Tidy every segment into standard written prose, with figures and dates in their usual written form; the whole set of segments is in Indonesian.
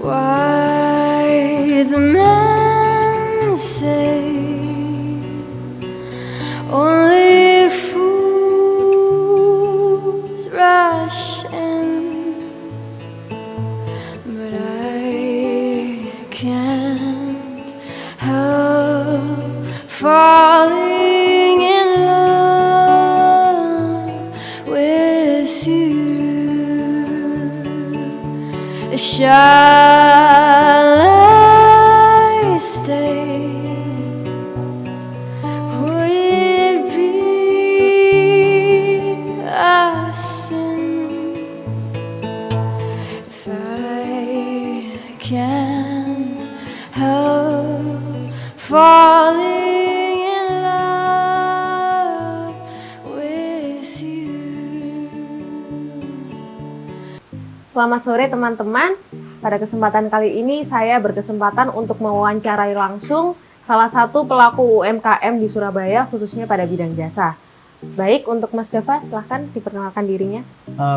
Wise men say only fools rush in, but I can't help falling in love with you. Shall I stay? Would it be a sin if I can't help falling in love with you? Selamat sore teman-teman. Pada kesempatan kali ini saya berkesempatan untuk mewawancarai langsung salah satu pelaku UMKM di Surabaya, khususnya pada bidang jasa. Baik, untuk Mas Dava, silahkan diperkenalkan dirinya.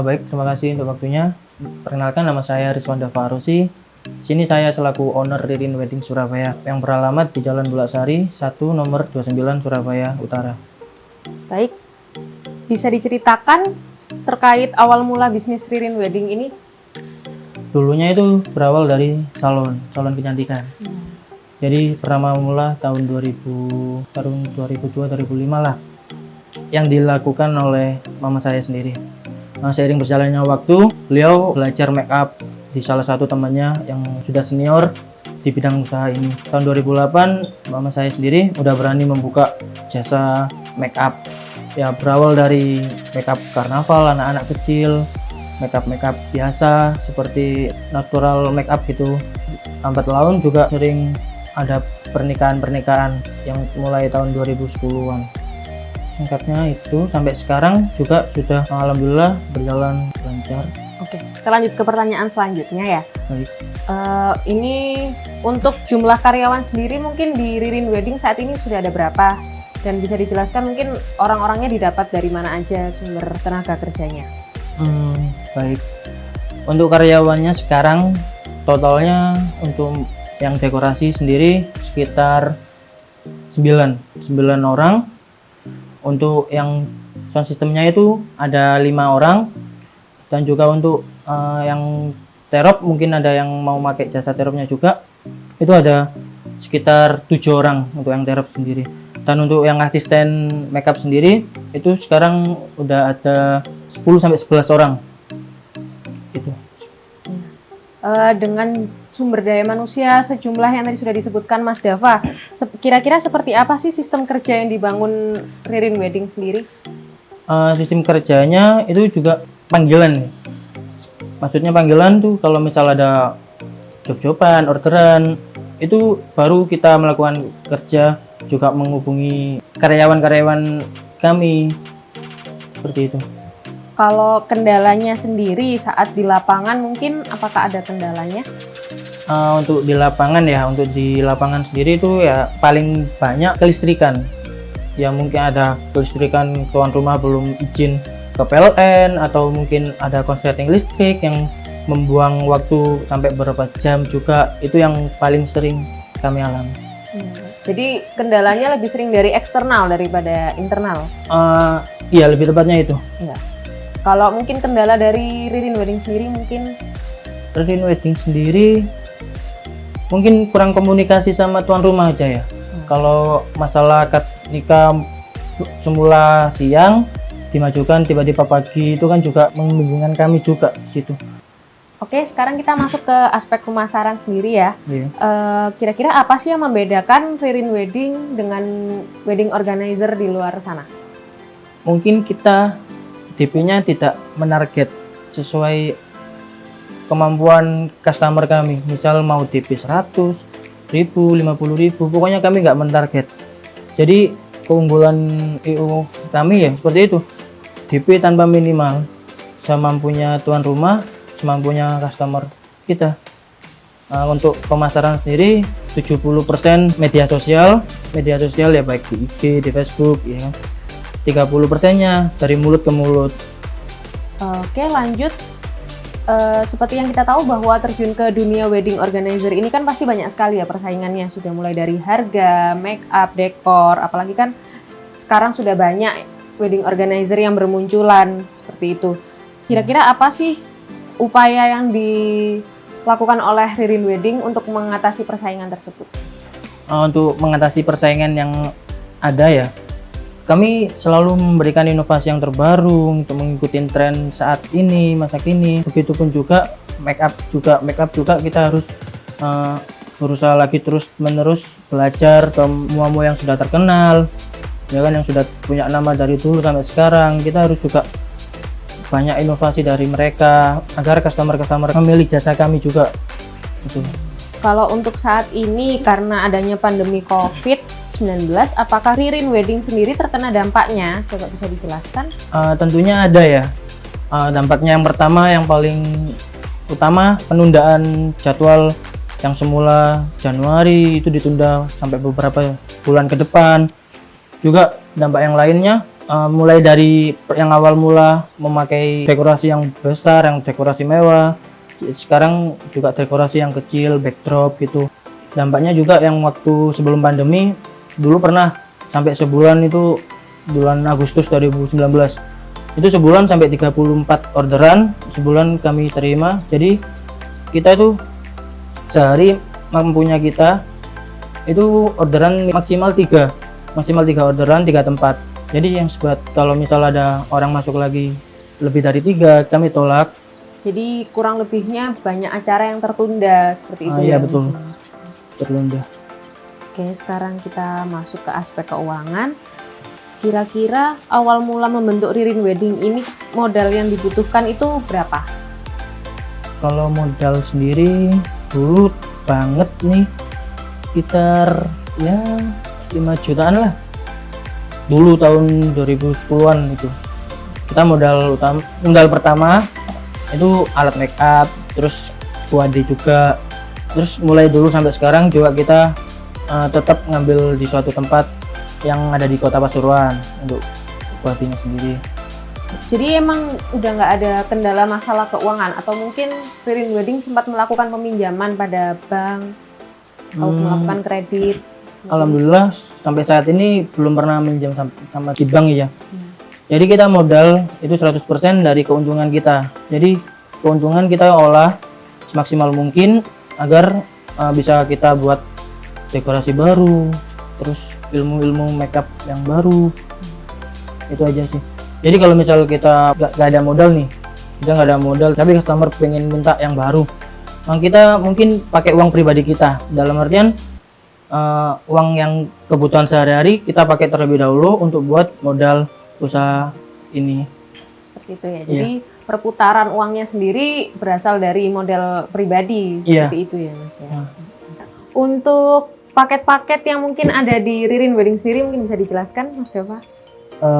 Baik, terima kasih untuk waktunya. Perkenalkan, nama saya Rizwan Dava Arusi. Di sini saya selaku owner Ririn Wedding Surabaya yang beralamat di Jalan Bulaksari 1 nomor 29 Surabaya Utara. Baik, bisa diceritakan terkait awal mula bisnis Ririn Wedding ini? Dulunya itu berawal dari salon kecantikan. Jadi pertama mula tahun 2002-2005 lah yang dilakukan oleh mama saya sendiri. Nah, seiring berjalannya waktu, beliau belajar make up di salah satu temannya yang sudah senior di bidang usaha ini. Tahun 2008, mama saya sendiri udah berani membuka jasa make up. Ya, berawal dari make up karnaval anak-anak kecil, make up biasa seperti natural make up gitu. Lambat laun juga sering ada pernikahan yang mulai tahun 2010-an. Singkatnya itu sampai sekarang juga sudah alhamdulillah berjalan lancar. Oke, kita lanjut ke pertanyaan selanjutnya ya. Baik. Ini untuk jumlah karyawan sendiri mungkin di Ririn Wedding saat ini sudah ada berapa? Dan bisa dijelaskan mungkin orang-orangnya didapat dari mana aja sumber tenaga kerjanya? Baik. Untuk karyawannya sekarang totalnya untuk yang dekorasi sendiri sekitar 9 orang. Untuk yang sound systemnya itu ada 5 orang, dan juga untuk yang terop mungkin ada yang mau pakai jasa teropnya juga, itu ada sekitar 7 orang untuk yang terop sendiri. Dan untuk yang asisten makeup sendiri itu sekarang udah ada 10-11 orang. Itu. Dengan sumber daya manusia sejumlah yang tadi sudah disebutkan Mas Dava, kira-kira seperti apa sih sistem kerja yang dibangun Ririn Wedding sendiri? Sistem kerjanya itu juga panggilan. Maksudnya panggilan tuh kalau misal ada job-joban, orderan, itu baru kita melakukan kerja, juga menghubungi karyawan-karyawan kami. Seperti itu. Kalau kendalanya sendiri saat di lapangan mungkin apakah ada kendalanya? Untuk di lapangan sendiri itu ya paling banyak kelistrikan. Ya mungkin ada kelistrikan tuan rumah belum izin ke PLN, atau mungkin ada konsleting listrik yang membuang waktu sampai beberapa jam juga. Itu yang paling sering kami alami. Jadi kendalanya lebih sering dari eksternal daripada internal? Iya, lebih tepatnya itu. Iya. Kalau mungkin kendala dari Ririn Wedding sendiri mungkin? Ririn Wedding sendiri mungkin kurang komunikasi sama tuan rumah aja ya. Kalau masalah akad nikah semula siang dimajukan tiba-tiba pagi, itu kan juga membingungkan kami juga di situ. Oke, sekarang kita masuk ke aspek pemasaran sendiri ya. Iya. Kira-kira apa sih yang membedakan Ririn Wedding dengan wedding organizer di luar sana? Mungkin kita DP-nya tidak menarget sesuai kemampuan customer kami. Misal mau DP 100.000, 50.000, pokoknya kami nggak mentarget. Jadi keunggulan IO kami ya seperti itu. DP tanpa minimal, semampunya tuan rumah, semampunya customer kita. Untuk pemasaran sendiri 70% media sosial ya, baik di IG, di Facebook ya. 30%-nya dari mulut ke mulut. Oke, lanjut. Seperti yang kita tahu bahwa terjun ke dunia wedding organizer ini kan pasti banyak sekali ya persaingannya. Sudah mulai dari harga, make up, dekor, apalagi kan sekarang sudah banyak wedding organizer yang bermunculan seperti itu. Kira-kira apa sih upaya yang dilakukan oleh Ririn Wedding untuk mengatasi persaingan tersebut? Untuk mengatasi persaingan yang ada ya, kami selalu memberikan inovasi yang terbaru untuk mengikuti tren saat ini, masa kini. Begitupun juga make up juga kita harus berusaha lagi terus menerus belajar ke mua-mua yang sudah terkenal, ya kan, yang sudah punya nama dari dulu sampai sekarang. Kita harus juga banyak inovasi dari mereka agar customer memilih jasa kami juga. Itu. Kalau untuk saat ini karena adanya pandemi COVID-19, apakah Ririn Wedding sendiri terkena dampaknya? Coba bisa dijelaskan? Tentunya ada ya. Dampaknya yang pertama, yang paling utama, penundaan jadwal yang semula Januari itu ditunda sampai beberapa bulan ke depan. Juga dampak yang lainnya, mulai dari yang awal mula memakai dekorasi yang besar, yang dekorasi mewah, sekarang juga dekorasi yang kecil, backdrop gitu. Dampaknya juga yang waktu sebelum pandemi, dulu pernah sampai sebulan itu bulan Agustus 2019. Itu sebulan sampai 34 orderan, sebulan kami terima. Jadi kita itu sehari mampunya kita itu orderan maksimal 3 orderan 3 tempat. Jadi yang sebat kalau misal ada orang masuk lagi lebih dari 3, kami tolak. Jadi kurang lebihnya banyak acara yang tertunda seperti itu Iya ya? betul, tertunda. Oke, sekarang kita masuk ke aspek keuangan. Kira-kira awal mula membentuk Ririn Wedding ini modal yang dibutuhkan itu berapa? Kalau modal sendiri dulu banget nih, sekitar ya 5 jutaan lah. Dulu tahun 2010-an itu. Kita modal pertama itu alat make up, terus kuadi juga. Terus mulai dulu sampai sekarang juga kita tetap ngambil di suatu tempat yang ada di Kota Pasuruan untuk kuadinya sendiri. Jadi emang udah nggak ada kendala masalah keuangan, atau mungkin Ririn Wedding sempat melakukan peminjaman pada bank atau melakukan kredit? Alhamdulillah sampai saat ini belum pernah minjam sama di bank ya. Jadi kita modal itu 100% dari keuntungan kita. Jadi keuntungan kita olah semaksimal mungkin agar bisa kita buat dekorasi baru, terus ilmu-ilmu makeup yang baru. Itu aja sih. Jadi kalau misal kita nggak ada modal nih, kita nggak ada modal, tapi customer pengen minta yang baru, kita mungkin pakai uang pribadi kita. Dalam artian uang yang kebutuhan sehari-hari kita pakai terlebih dahulu untuk buat modal usaha ini. Seperti itu ya. Jadi perputaran uangnya sendiri berasal dari modal pribadi. Seperti itu ya Mas ya. Untuk paket-paket yang mungkin ada di Ririn Wedding sendiri mungkin bisa dijelaskan Mas Dava?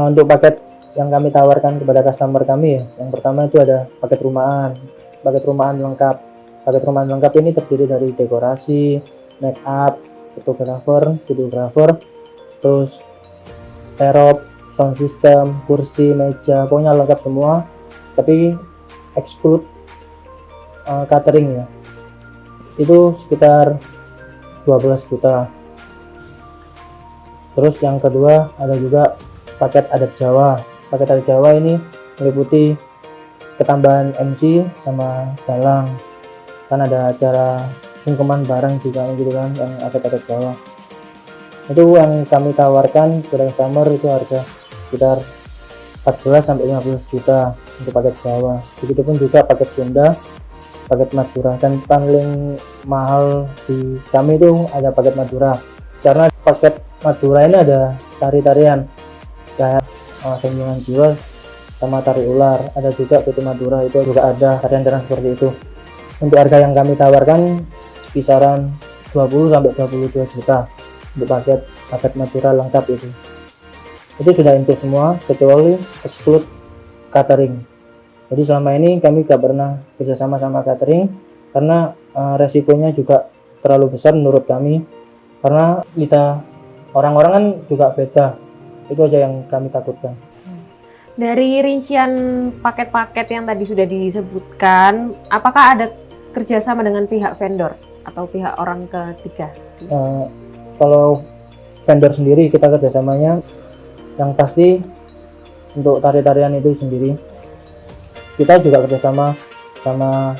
Untuk paket yang kami tawarkan kepada customer kami ya, yang pertama itu ada paket rumahan lengkap. Paket rumahan lengkap ini terdiri dari dekorasi, make up, videographer, terus terop, sound system, kursi, meja, pokoknya lengkap semua, tapi exclude catering ya. Itu sekitar 12 juta. Terus yang kedua ada juga paket adat Jawa. Paket adat Jawa ini meliputi ketambahan MC sama dalang. Kan ada acara sungkeman bareng juga gitu kan, yang adat-adat Jawa. Itu yang kami tawarkan kepada customer itu harga sekitar 14 sampai 15 juta untuk paket Jawa. Begitupun juga paket Sunda, paket Madura, dan paling mahal di kami itu ada paket Madura. Karena paket Madura ini ada tari-tarian kayak seniman jiwa sama tari ular, ada juga PT Madura, itu juga ada tarian-tarian seperti itu. Untuk harga yang kami tawarkan kisaran 20 sampai 22 juta untuk paket Madura lengkap itu. Itu sudah include semua kecuali exclude catering. Jadi selama ini kami gak pernah bekerjasama sama catering karena resikonya juga terlalu besar menurut kami, karena kita orang-orang kan juga beda. Itu aja yang kami takutkan. Dari rincian paket-paket yang tadi sudah disebutkan, apakah ada kerjasama dengan pihak vendor atau pihak orang ketiga? Kalau vendor sendiri kita kerjasamanya yang pasti untuk tari-tarian itu sendiri kita juga kerjasama sama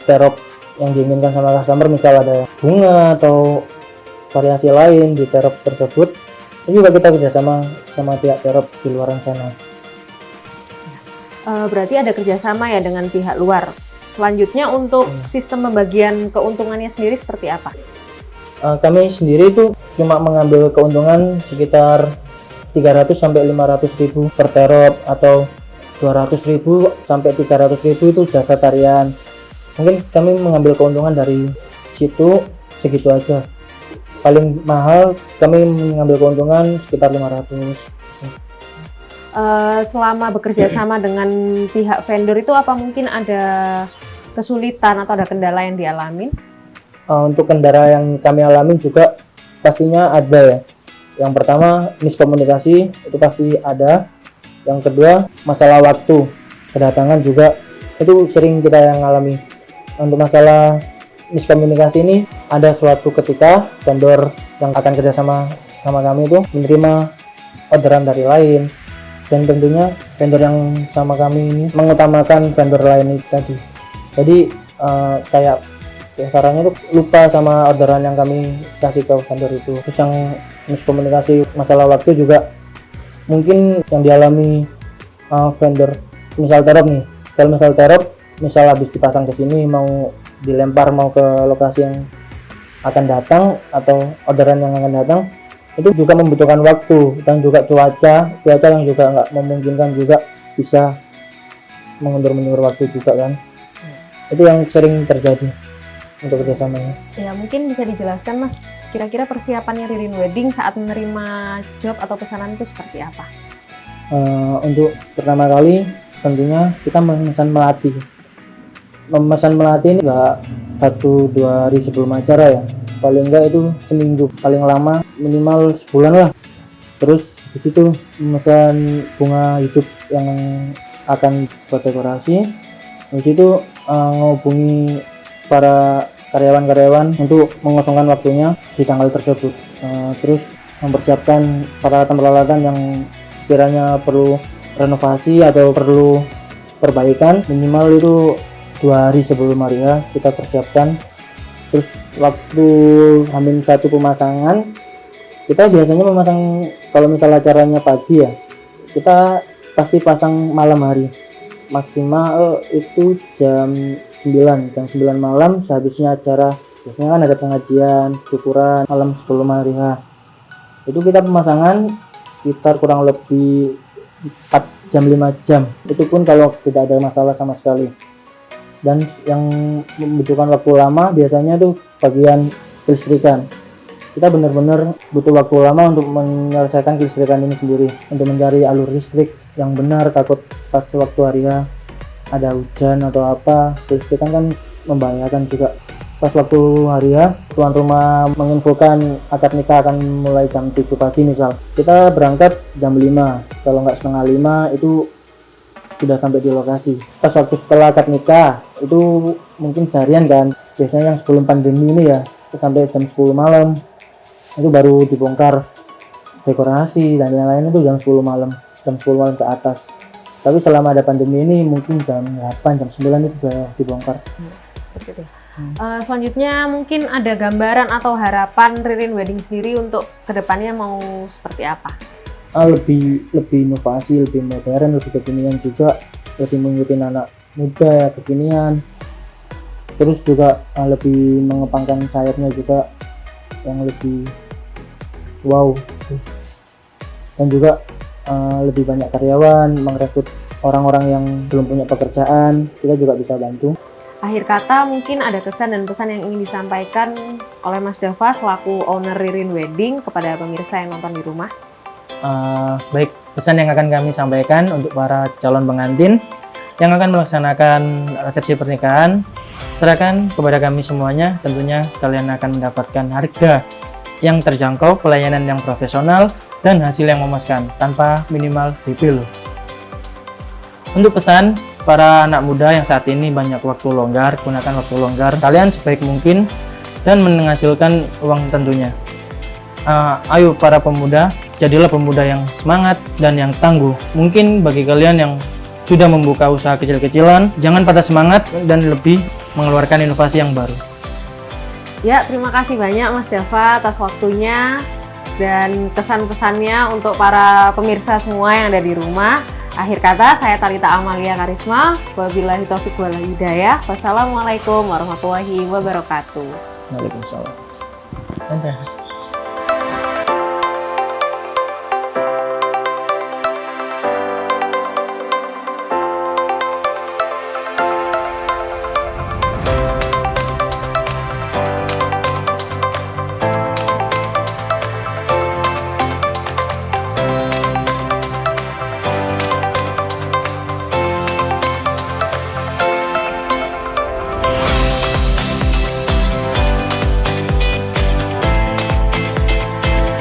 terop yang diinginkan sama customer, misal ada bunga atau variasi lain di terop tersebut itu juga kita kerjasama sama pihak terop di luar sana. Berarti ada kerjasama ya dengan pihak luar. Selanjutnya untuk sistem pembagian keuntungannya sendiri seperti apa? Kami sendiri itu cuma mengambil keuntungan sekitar 300 sampai 500 ribu per terop atau 200 ribu sampai 300 ribu itu jasa tarian. Mungkin kami mengambil keuntungan dari situ segitu aja. Paling mahal kami mengambil keuntungan sekitar 500. Selama bekerja sama dengan pihak vendor itu apa mungkin ada kesulitan atau ada kendala yang dialami? Untuk kendala yang kami alami juga pastinya ada ya. Yang pertama miskomunikasi itu pasti ada. Yang kedua masalah waktu kedatangan juga itu sering kita yang alami. Untuk masalah miskomunikasi ini ada suatu ketika vendor yang akan kerjasama sama kami itu menerima orderan dari lain, dan tentunya vendor yang sama kami ini mengutamakan vendor lain itu tadi. Jadi kayak sarannya tuh lupa sama orderan yang kami kasih ke vendor itu. Terus yang miskomunikasi masalah waktu juga mungkin yang dialami vendor, misal terop nih, kalau misal terop misal habis dipasang ke sini mau dilempar mau ke lokasi yang akan datang atau orderan yang akan datang, itu juga membutuhkan waktu dan juga cuaca yang juga nggak memungkinkan, juga bisa mengundur waktu juga kan. Itu yang sering terjadi untuk kerjasamanya. Ya mungkin bisa dijelaskan Mas, kira-kira persiapannya Ririn Wedding saat menerima job atau pesanan itu seperti apa? Untuk pertama kali tentunya kita memesan melati ini nggak 1-2 hari sebelum acara ya, paling enggak itu seminggu, paling lama minimal sebulan lah. Terus di situ memesan bunga hidup yang akan buat dekorasi. Di situ menghubungi para karyawan untuk mengosongkan waktunya di tanggal tersebut. Terus mempersiapkan peralatan yang sekiranya perlu renovasi atau perlu perbaikan, minimal itu 2 hari sebelum hari H kita persiapkan. Terus waktu H-1 pemasangan, kita biasanya memasang, kalau misalnya acaranya pagi ya, kita pasti pasang malam hari, maksimal itu jam 9 malam sehabisnya acara. Biasanya kan ada pengajian, syukuran malam sebelum hari H. Itu kita pemasangan sekitar kurang lebih 4 jam 5 jam, itu pun kalau tidak ada masalah sama sekali. Dan yang membutuhkan waktu lama biasanya tuh bagian kelistrikan. Kita benar-benar butuh waktu lama untuk menyelesaikan kelistrikan ini sendiri, untuk mencari alur listrik yang benar. Takut pas waktu hari H ada hujan atau apa, kelistrikan kan membahayakan juga. Pas waktu hari H, tuan rumah menginfokan akad nikah akan mulai jam 7 pagi misal, kita berangkat jam 5, kalau nggak setengah 5 itu sudah sampai di lokasi. Pas waktu setelah akad nikah itu mungkin seharian kan, biasanya yang sebelum pandemi ini ya sampai jam 10 malam itu baru dibongkar dekorasi dan lain-lain, itu jam 10 malam ke atas. Tapi selama ada pandemi ini mungkin jam 8 jam 9 itu sudah dibongkar. Selanjutnya mungkin ada gambaran atau harapan Ririn Wedding sendiri untuk kedepannya mau seperti apa? Lebih inovasi, lebih modern, lebih kekinian juga, lebih mengikuti anak muda ya, kekinian. Terus juga lebih mengepangkan sayapnya juga yang lebih wow. Dan juga lebih banyak karyawan, merekrut orang-orang yang belum punya pekerjaan, kita juga bisa bantu. Akhir kata mungkin ada kesan dan pesan yang ingin disampaikan oleh Mas Dava selaku owner Ririn Wedding kepada pemirsa yang nonton di rumah. Baik, pesan yang akan kami sampaikan untuk para calon pengantin yang akan melaksanakan resepsi pernikahan, serahkan kepada kami semuanya. Tentunya kalian akan mendapatkan harga yang terjangkau, pelayanan yang profesional, dan hasil yang memuaskan tanpa minimal DP loh. Untuk pesan para anak muda yang saat ini banyak waktu longgar, gunakan waktu longgar kalian sebaik mungkin dan menghasilkan uang tentunya. Ayo para pemuda, jadilah pemuda yang semangat dan yang tangguh. Mungkin bagi kalian yang sudah membuka usaha kecil-kecilan, jangan patah semangat dan lebih mengeluarkan inovasi yang baru. Ya, terima kasih banyak Mas Dava atas waktunya dan kesan-pesannya untuk para pemirsa semua yang ada di rumah. Akhir kata, saya Talita Amalia Karisma. Wabillahi taufiq wal hidayah. Wassalamualaikum warahmatullahi wabarakatuh. Waalaikumsalam.